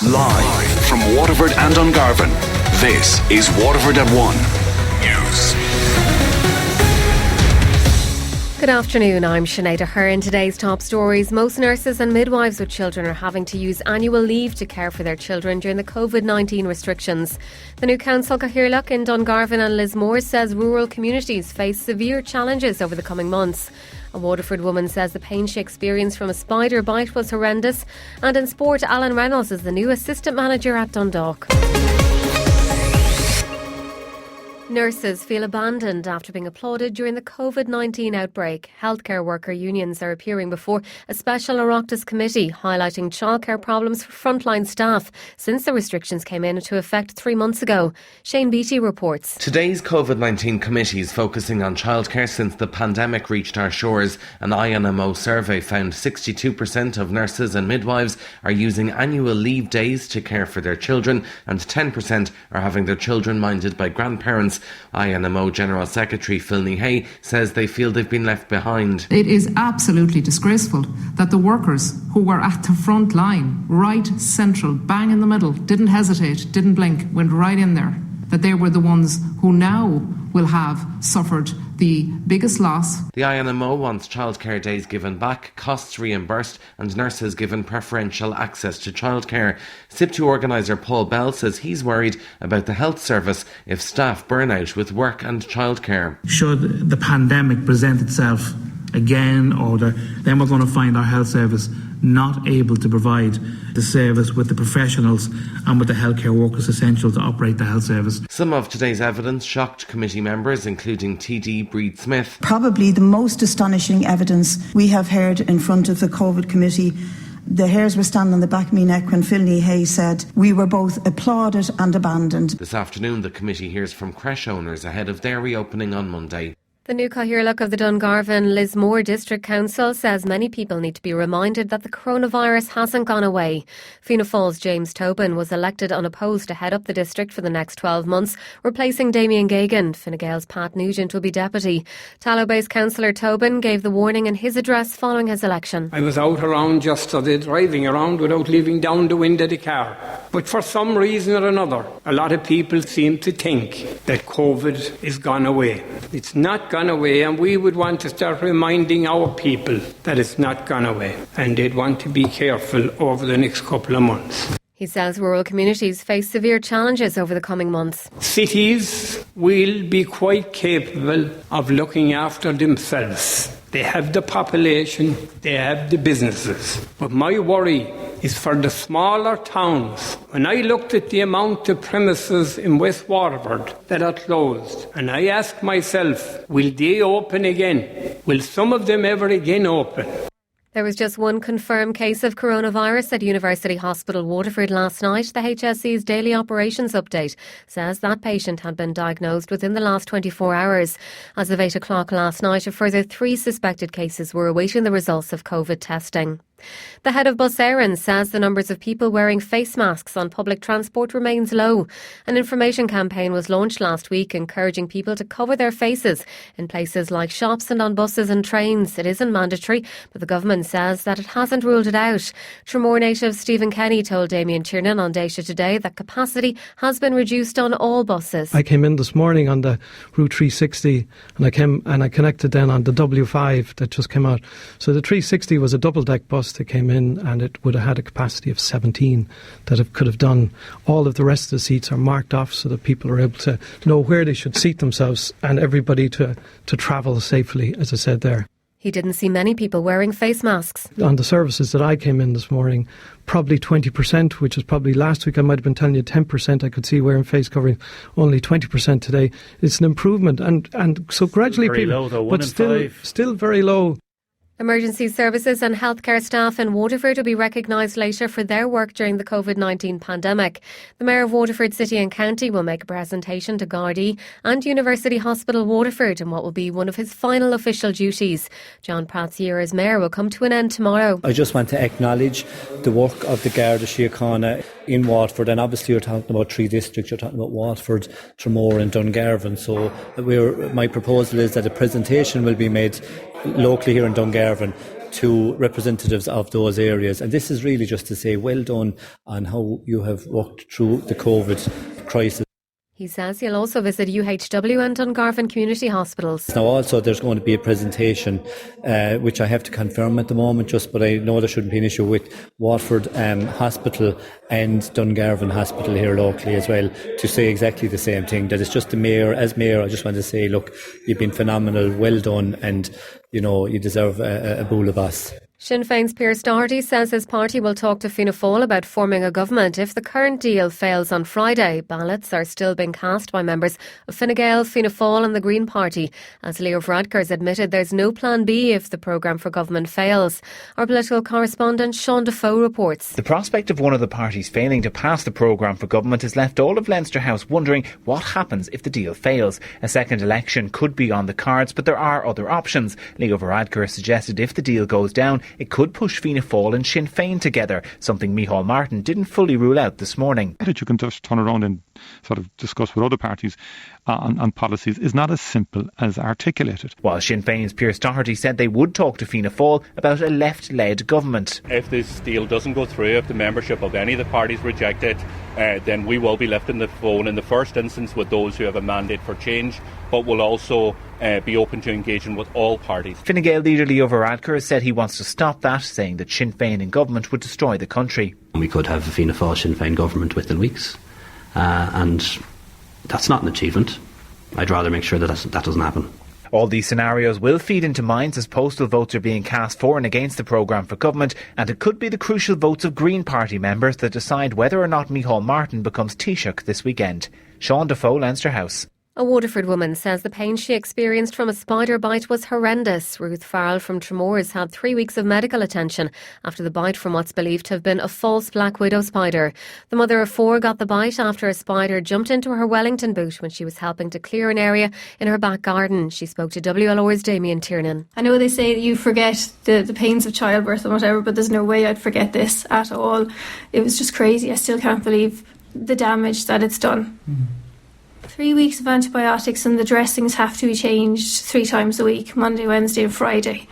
Live from Waterford and Dungarvan, this is Waterford at 1 News. Good afternoon, I'm Sinead Aherne. Today's top stories. Most nurses and midwives with children are having to use annual leave to care for their children during the COVID-19 restrictions. The new council Cathaoirleach in Dungarvan and Lismore says rural communities face severe challenges over the coming months. A Waterford woman says the pain she experienced from a spider bite was horrendous. And in sport, Alan Reynolds is the new assistant manager at Dundalk. Nurses feel abandoned after being applauded during the COVID-19 outbreak. Healthcare worker unions are appearing before a special Oireachtas committee highlighting childcare problems for frontline staff since the restrictions came into effect 3 months ago. Shane Beattie reports. Today's COVID-19 committee is focusing on childcare since the pandemic reached our shores. An INMO survey found 62% of nurses and midwives are using annual leave days to care for their children and 10% are having their children minded by grandparents. INMO General Secretary Phil Hay says they feel they've been left behind. It is absolutely disgraceful that the workers who were at the front line, right central, bang in the middle, didn't hesitate, didn't blink, went right in there, that they were the ones who now will have suffered the biggest loss. The INMO wants childcare days given back, costs reimbursed and nurses given preferential access to childcare. SIP2 organiser Paul Bell says he's worried about the health service if staff burn out with work and childcare. Should the pandemic present itself again, then we're going to find our health service not able to provide the service with the professionals and with the healthcare workers essential to operate the health service. Some of today's evidence shocked committee members, including TD Breed Smith. Probably the most astonishing evidence we have heard in front of the COVID committee. The hairs were standing on the back of my neck when Phil Hay said we were both applauded and abandoned. This afternoon the committee hears from creche owners ahead of their reopening on Monday. The new Cathaoirleach of the Dungarvan Lismore District Council says many people need to be reminded that the coronavirus hasn't gone away. Fianna Fáil's James Tobin was elected unopposed to head up the district for the next 12 months, replacing Damien Geoghegan. Fine Gael's Pat Nugent will be deputy. Tallow-based councillor Tobin gave the warning in his address following his election. I was out around yesterday driving around without leaving down the window of the car. But for some reason or another, a lot of people seem to think that COVID is gone away. It's not gone away, and we would want to start reminding our people that it's not gone away, and they'd want to be careful over the next couple of months. He says rural communities face severe challenges over the coming months. Cities will be quite capable of looking after themselves. They have the population, they have the businesses. But my worry is for the smaller towns. When I looked at the amount of premises in West Waterford that are closed, and I asked myself, will they open again? Will some of them ever again open? There was just one confirmed case of coronavirus at University Hospital Waterford last night. The HSE's daily operations update says that patient had been diagnosed within the last 24 hours. As of 8 o'clock last night, a further 3 suspected cases were awaiting the results of COVID testing. The head of Bus Éireann says the numbers of people wearing face masks on public transport remains low. An information campaign was launched last week encouraging people to cover their faces in places like shops and on buses and trains. It isn't mandatory, but the government says that it hasn't ruled it out. Tremor native Stephen Kenny told Damien Tiernan on Daisha today that capacity has been reduced on all buses. I came in this morning on the Route 360 and I connected then on the W5 that just came out. So the 360 was a double-deck bus that came in, and it would have had a capacity of 17 that it could have done. All of the rest of the seats are marked off so that people are able to know where they should seat themselves and everybody to travel safely, as I said there. He didn't see many people wearing face masks. On the services that I came in this morning, probably 20%, which is probably last week I might have been telling you 10% I could see wearing face covering, only 20% today. It's an improvement, and so gradually very people, low though, but still very low. Emergency services and healthcare staff in Waterford will be recognised later for their work during the COVID-19 pandemic. The Mayor of Waterford City and County will make a presentation to Gardaí and University Hospital Waterford in what will be one of his final official duties. John Pratt's year as Mayor will come to an end tomorrow. I just want to acknowledge the work of the Garda Síochána in Waterford, and obviously you're talking about 3 districts, you're talking about Waterford, Tremor and Dungarvan, so my proposal is that a presentation will be made locally here in Dungarvan to representatives of those areas. And this is really just to say well done on how you have worked through the COVID crisis. He says he'll also visit UHW and Dungarvan community hospitals. Now also there's going to be a presentation which I have to confirm at the moment, but I know there shouldn't be an issue with Waterford Hospital and Dungarvan Hospital here locally as well, to say exactly the same thing, that it's just the mayor. As mayor, I just want to say, look, you've been phenomenal, well done, and you deserve a bula bass. Sinn Féin's Pearse Doherty says his party will talk to Fianna Fáil about forming a government if the current deal fails on Friday. Ballots are still being cast by members of Fine Gael, Fianna Fáil and the Green Party, as Leo Varadkar's admitted there's no plan B if the programme for government fails. Our political correspondent Sean Defoe reports. The prospect of one of the parties failing to pass the programme for government has left all of Leinster House wondering what happens if the deal fails. A second election could be on the cards, but there are other options. Leo Varadkar suggested if the deal goes down, it could push Fianna Fáil and Sinn Féin together, something Micheál Martin didn't fully rule out this morning. That you can just turn around and sort of discuss with other parties on policies is not as simple as articulated. While Sinn Féin's Pearse Doherty said they would talk to Fianna Fáil about a left-led government. If this deal doesn't go through, if the membership of any of the parties reject it, then we will be lifting the phone in the first instance with those who have a mandate for change, but will also be open to engaging with all parties. Fine Gael leader Leo Varadkar said he wants to stop that, saying that Sinn Féin in government would destroy the country. We could have a Fianna Fáil Sinn Féin government within weeks, and that's not an achievement. I'd rather make sure that doesn't happen. All these scenarios will feed into minds as postal votes are being cast for and against the programme for government, and it could be the crucial votes of Green Party members that decide whether or not Micheál Martin becomes Taoiseach this weekend. Sean Defoe, Leinster House. A Waterford woman says the pain she experienced from a spider bite was horrendous. Ruth Farrell from Tremors had 3 weeks of medical attention after the bite from what's believed to have been a false black widow spider. The mother of 4 got the bite after a spider jumped into her Wellington boot when she was helping to clear an area in her back garden. She spoke to WLR's Damien Tiernan. I know they say that you forget the pains of childbirth and whatever, but there's no way I'd forget this at all. It was just crazy. I still can't believe the damage that it's done. 3 weeks of antibiotics, and the dressings have to be changed 3 times a week, Monday, Wednesday and Friday.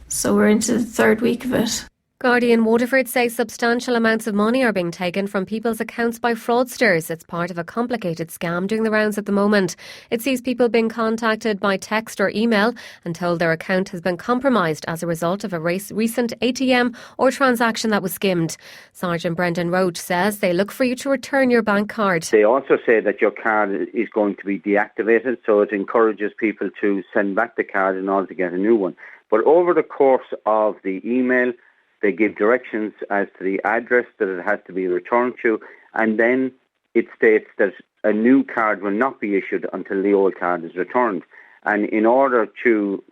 So we're into the 3rd week of it. Gardaí in Waterford say substantial amounts of money are being taken from people's accounts by fraudsters. It's part of a complicated scam doing the rounds at the moment. It sees people being contacted by text or email and told their account has been compromised as a result of a recent ATM or transaction that was skimmed. Sergeant Brendan Roach says they look for you to return your bank card. They also say that your card is going to be deactivated, so it encourages people to send back the card in order to get a new one. But over the course of the email, they give directions as to the address that it has to be returned to, and then it states that a new card will not be issued until the old card is returned. And in order to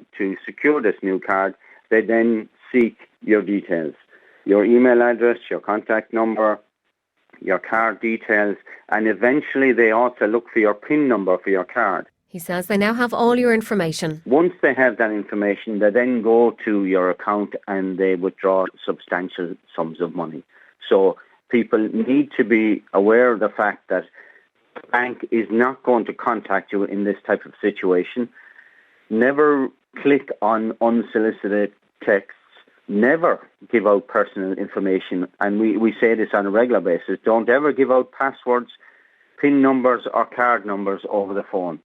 secure this new card, they then seek your details, your email address, your contact number, your card details, and eventually they also look for your PIN number for your card. He says they now have all your information. Once they have that information, they then go to your account and they withdraw substantial sums of money. So people need to be aware of the fact that the bank is not going to contact you in this type of situation. Never click on unsolicited texts. Never give out personal information. And we say this on a regular basis. Don't ever give out passwords, PIN numbers or card numbers over the phone.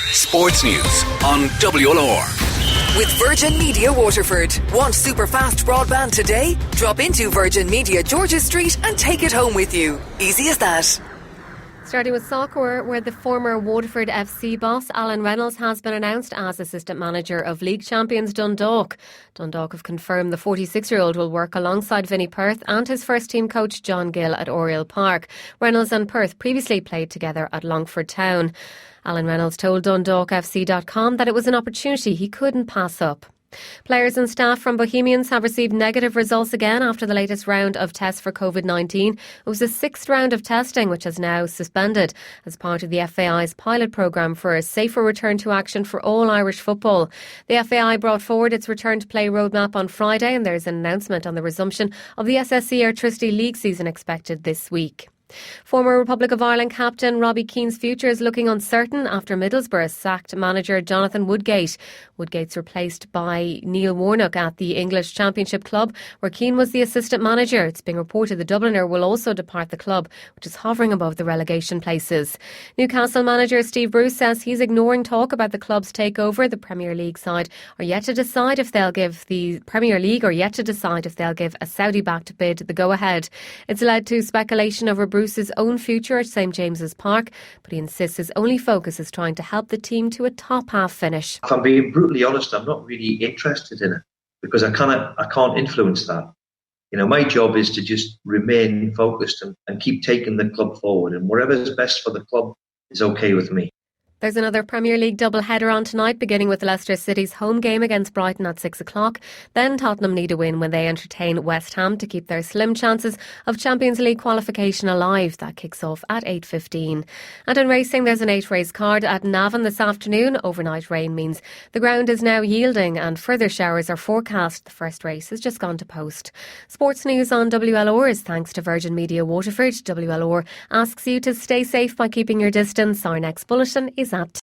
Sports News on WLR. With Virgin Media Waterford. Want super fast broadband today? Drop into Virgin Media George's Street and take it home with you. Easy as that. Starting with soccer, where the former Waterford FC boss Alan Reynolds has been announced as assistant manager of league champions Dundalk. Dundalk have confirmed the 46-year-old will work alongside Vinnie Perth and his first team coach John Gill at Oriel Park. Reynolds and Perth previously played together at Longford Town. Alan Reynolds told DundalkFC.com that it was an opportunity he couldn't pass up. Players and staff from Bohemians have received negative results again after the latest round of tests for COVID-19. It was the 6th round of testing, which is now suspended as part of the FAI's pilot programme for a safer return to action for all Irish football. The FAI brought forward its return to play roadmap on Friday, and there's an announcement on the resumption of the SSE Airtricity League season expected this week. Former Republic of Ireland captain Robbie Keane's future is looking uncertain after Middlesbrough sacked manager Jonathan Woodgate. Woodgate's replaced by Neil Warnock at the English Championship club, where Keane was the assistant manager. It's being reported the Dubliner will also depart the club, which is hovering above the relegation places. Newcastle manager Steve Bruce says he's ignoring talk about the club's takeover. The Premier League side are yet to decide if they'll give a Saudi-backed bid the go-ahead. It's led to speculation over Bruce's own future at St James's Park, but he insists his only focus is trying to help the team to a top-half finish. If I'm being brutally honest, I'm not really interested in it because I can't influence that. You know, my job is to just remain focused and keep taking the club forward, and whatever is best for the club is okay with me. There's another Premier League double-header on tonight, beginning with Leicester City's home game against Brighton at 6 o'clock. Then Tottenham need a win when they entertain West Ham to keep their slim chances of Champions League qualification alive. That kicks off at 8:15. And in racing, there's an 8-race card at Navan this afternoon. Overnight rain means the ground is now yielding and further showers are forecast. The first race has just gone to post. Sports news on WLR is thanks to Virgin Media Waterford. WLR asks you to stay safe by keeping your distance. Our next bulletin is at